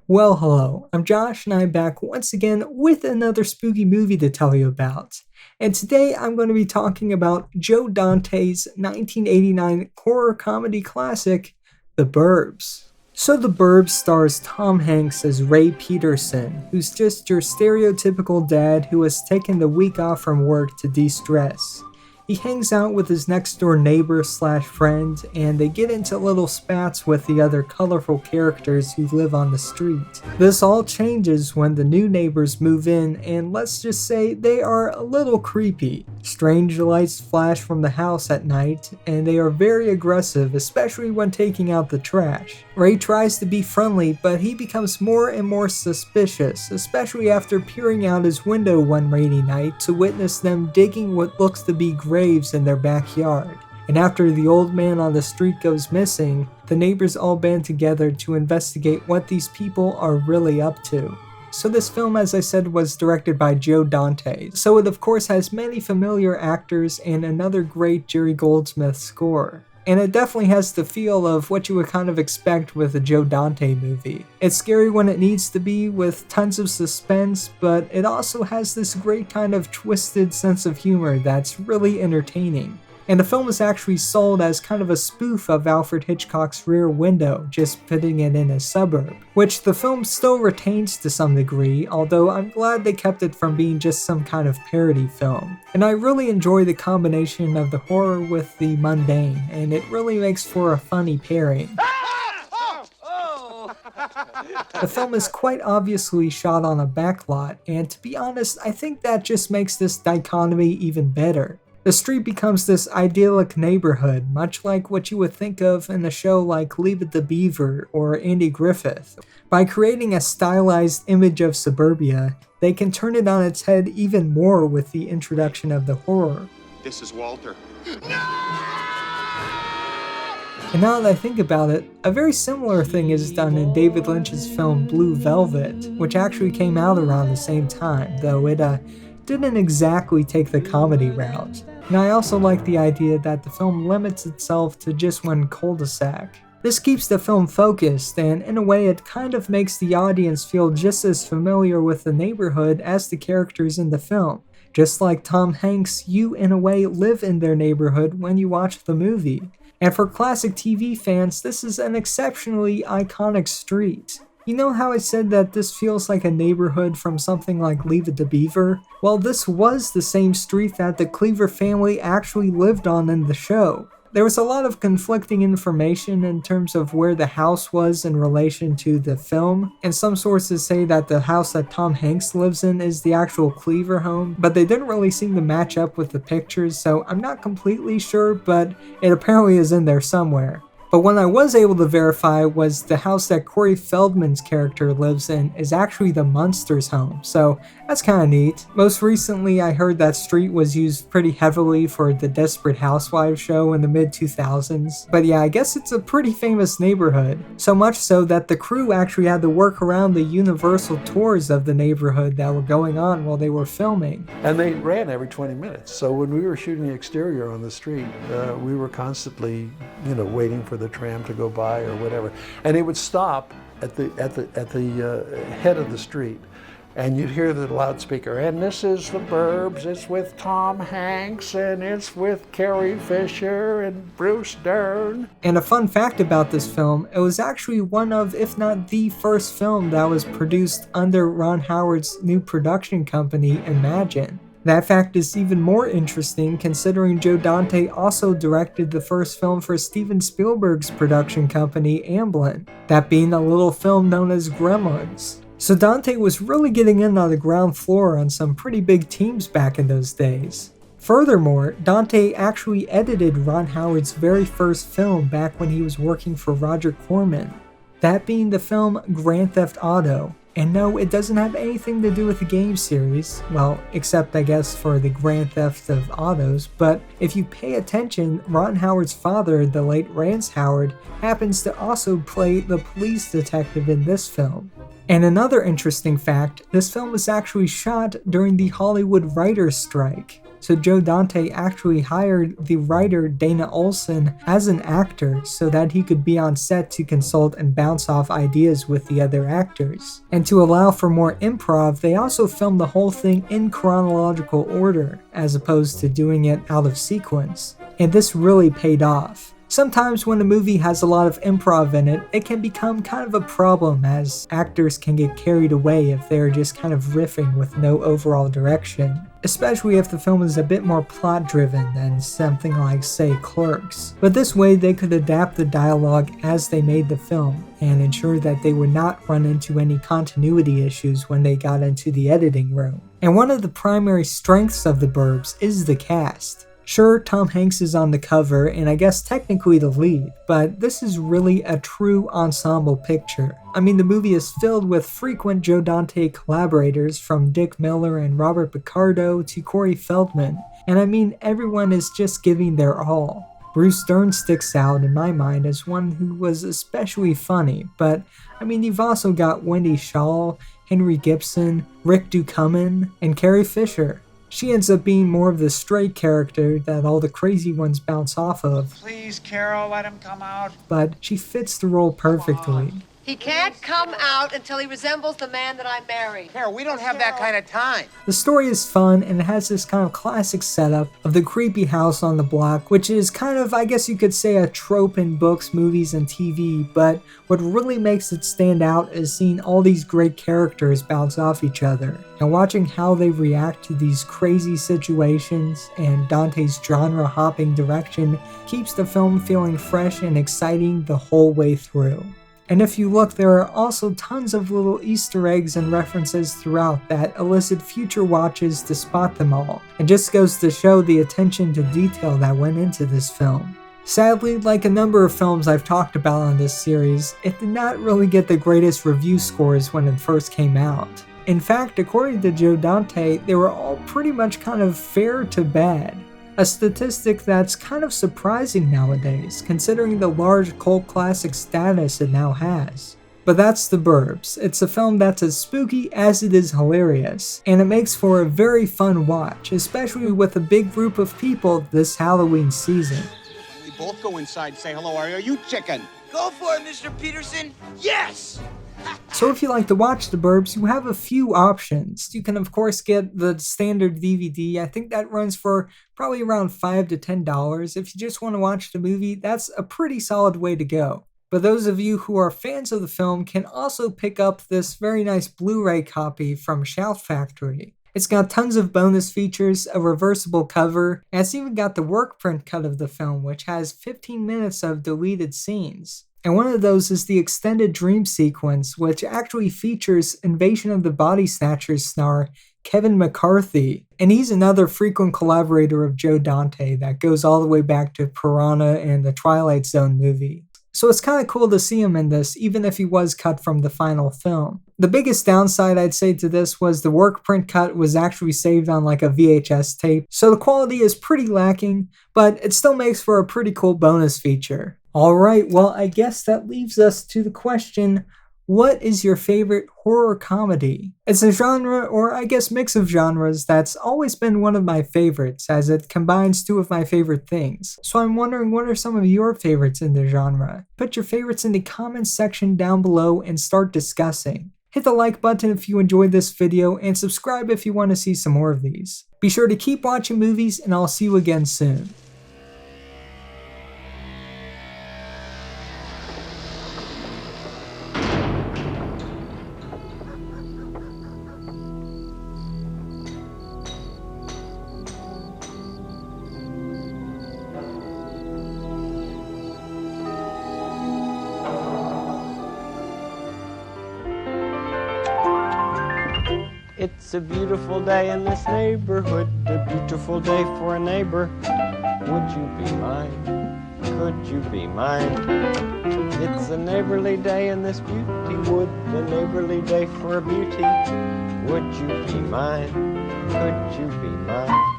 Well, hello, I'm Josh and I'm back once again with another spooky movie to tell you about. And today I'm going to be talking about Joe Dante's 1989 horror comedy classic, The Burbs. So The Burbs stars Tom Hanks as Ray Peterson, who's just your stereotypical dad who has taken the week off from work to de-stress. He hangs out with his next door neighbor slash friend, and they get into little spats with the other colorful characters who live on the street. This all changes when the new neighbors move in, and let's just say they are a little creepy. Strange lights flash from the house at night, and they are very aggressive, especially when taking out the trash. Ray tries to be friendly, but he becomes more and more suspicious, especially after peering out his window one rainy night to witness them digging what looks to be graves in their backyard. And after the old man on the street goes missing, the neighbors all band together to investigate what these people are really up to. So this film, as I said, was directed by Joe Dante, so it of course has many familiar actors and another great Jerry Goldsmith score. And it definitely has the feel of what you would kind of expect with a Joe Dante movie. It's scary when it needs to be, with tons of suspense, but it also has this great kind of twisted sense of humor that's really entertaining. And the film is actually sold as kind of a spoof of Alfred Hitchcock's Rear Window, just putting it in a suburb, which the film still retains to some degree, although I'm glad they kept it from being just some kind of parody film. And I really enjoy the combination of the horror with the mundane, and it really makes for a funny pairing. The film is quite obviously shot on a backlot, and to be honest, I think that just makes this dichotomy even better. The street becomes this idyllic neighborhood, much like what you would think of in a show like Leave It to Beaver or Andy Griffith. By creating a stylized image of suburbia, they can turn it on its head even more with the introduction of the horror. This is Walter. And now that I think about it, a very similar thing is done in David Lynch's film Blue Velvet, which actually came out around the same time, though it didn't exactly take the comedy route. And I also like the idea that the film limits itself to just one cul-de-sac. This keeps the film focused, and in a way it kind of makes the audience feel just as familiar with the neighborhood as the characters in the film. Just like Tom Hanks, you in a way live in their neighborhood when you watch the movie. And for classic TV fans, this is an exceptionally iconic street. You know how I said that this feels like a neighborhood from something like Leave It to Beaver? Well, this was the same street that the Cleaver family actually lived on in the show. There was a lot of conflicting information in terms of where the house was in relation to the film, and some sources say that the house that Tom Hanks lives in is the actual Cleaver home, but they didn't really seem to match up with the pictures, so I'm not completely sure, but it apparently is in there somewhere. But what I was able to verify was the house that Corey Feldman's character lives in is actually the Munsters home, so that's kinda neat. Most recently I heard that street was used pretty heavily for the Desperate Housewives show in the mid-2000s, but yeah, I guess it's a pretty famous neighborhood. So much so that the crew actually had to work around the Universal tours of the neighborhood that were going on while they were filming. And they ran every 20 minutes, so when we were shooting the exterior on the street, we were constantly, waiting for the tram to go by or whatever, and it would stop at the head of the street, and you'd hear the loudspeaker, and this is The Burbs, it's with Tom Hanks, and it's with Carrie Fisher and Bruce Dern. And a fun fact about this film, it was actually one of, if not the first film that was produced under Ron Howard's new production company, Imagine. That fact is even more interesting considering Joe Dante also directed the first film for Steven Spielberg's production company, Amblin, that being a little film known as Gremlins. So Dante was really getting in on the ground floor on some pretty big teams back in those days. Furthermore, Dante actually edited Ron Howard's very first film back when he was working for Roger Corman, that being the film Grand Theft Auto. And no, it doesn't have anything to do with the game series, well, except I guess for the Grand Theft of Autos, but if you pay attention, Ron Howard's father, the late Rance Howard, happens to also play the police detective in this film. And another interesting fact, this film was actually shot during the Hollywood writers' strike. So Joe Dante actually hired the writer Dana Olson as an actor so that he could be on set to consult and bounce off ideas with the other actors. And to allow for more improv, they also filmed the whole thing in chronological order, as opposed to doing it out of sequence. And this really paid off. Sometimes when a movie has a lot of improv in it, it can become kind of a problem as actors can get carried away if they're just kind of riffing with no overall direction, especially if the film is a bit more plot driven than something like, say, Clerks. But this way they could adapt the dialogue as they made the film and ensure that they would not run into any continuity issues when they got into the editing room. And one of the primary strengths of the Burbs is the cast. Sure, Tom Hanks is on the cover, and I guess technically the lead, but this is really a true ensemble picture. I mean, the movie is filled with frequent Joe Dante collaborators from Dick Miller and Robert Picardo to Corey Feldman, and I mean, everyone is just giving their all. Bruce Dern sticks out in my mind as one who was especially funny, but I mean, you've also got Wendy Schall, Henry Gibson, Rick Ducommun, and Carrie Fisher. She ends up being more of the straight character that all the crazy ones bounce off of. Please, Carol, let him come out. But she fits the role perfectly. He can't come out until he resembles the man that I married. Carol, we don't have that kind of time. The story is fun and it has this kind of classic setup of the creepy house on the block, which is kind of, I guess you could say, a trope in books, movies, and TV, but what really makes it stand out is seeing all these great characters bounce off each other, and watching how they react to these crazy situations, and Dante's genre-hopping direction keeps the film feeling fresh and exciting the whole way through. And if you look, there are also tons of little Easter eggs and references throughout that elicit future watches to spot them all. It just goes to show the attention to detail that went into this film. Sadly, like a number of films I've talked about on this series, it did not really get the greatest review scores when it first came out. In fact, according to Joe Dante, they were all pretty much kind of fair to bad. A statistic that's kind of surprising nowadays, considering the large cult classic status it now has. But that's The Burbs. It's a film that's as spooky as it is hilarious, and it makes for a very fun watch, especially with a big group of people this Halloween season. We both go inside and say hello. Are you chicken? Go for it, Mr. Peterson. Yes! So if you like to watch The Burbs, you have a few options. You can of course get the standard DVD. I think that runs for probably around $5 to $10. If you just want to watch the movie, that's a pretty solid way to go. But those of you who are fans of the film can also pick up this very nice Blu-ray copy from Shout Factory. It's got tons of bonus features, a reversible cover, and it's even got the work print cut of the film, which has 15 minutes of deleted scenes. And one of those is the extended dream sequence, which actually features Invasion of the Body Snatchers star Kevin McCarthy. And he's another frequent collaborator of Joe Dante that goes all the way back to Piranha and the Twilight Zone movie. So it's kind of cool to see him in this, even if he was cut from the final film. The biggest downside I'd say to this was the work print cut was actually saved on like a VHS tape, so the quality is pretty lacking, but it still makes for a pretty cool bonus feature. Alright, well I guess that leaves us to the question, what is your favorite horror comedy? It's a genre, or I guess mix of genres, that's always been one of my favorites, as it combines two of my favorite things. So I'm wondering, what are some of your favorites in the genre? Put your favorites in the comments section down below and start discussing. Hit the like button if you enjoyed this video, and subscribe if you want to see some more of these. Be sure to keep watching movies, and I'll see you again soon. It's a beautiful day in this neighborhood, a beautiful day for a neighbor. Would you be mine? Could you be mine? It's a neighborly day in this beauty wood, a neighborly day for a beauty. Would you be mine? Could you be mine?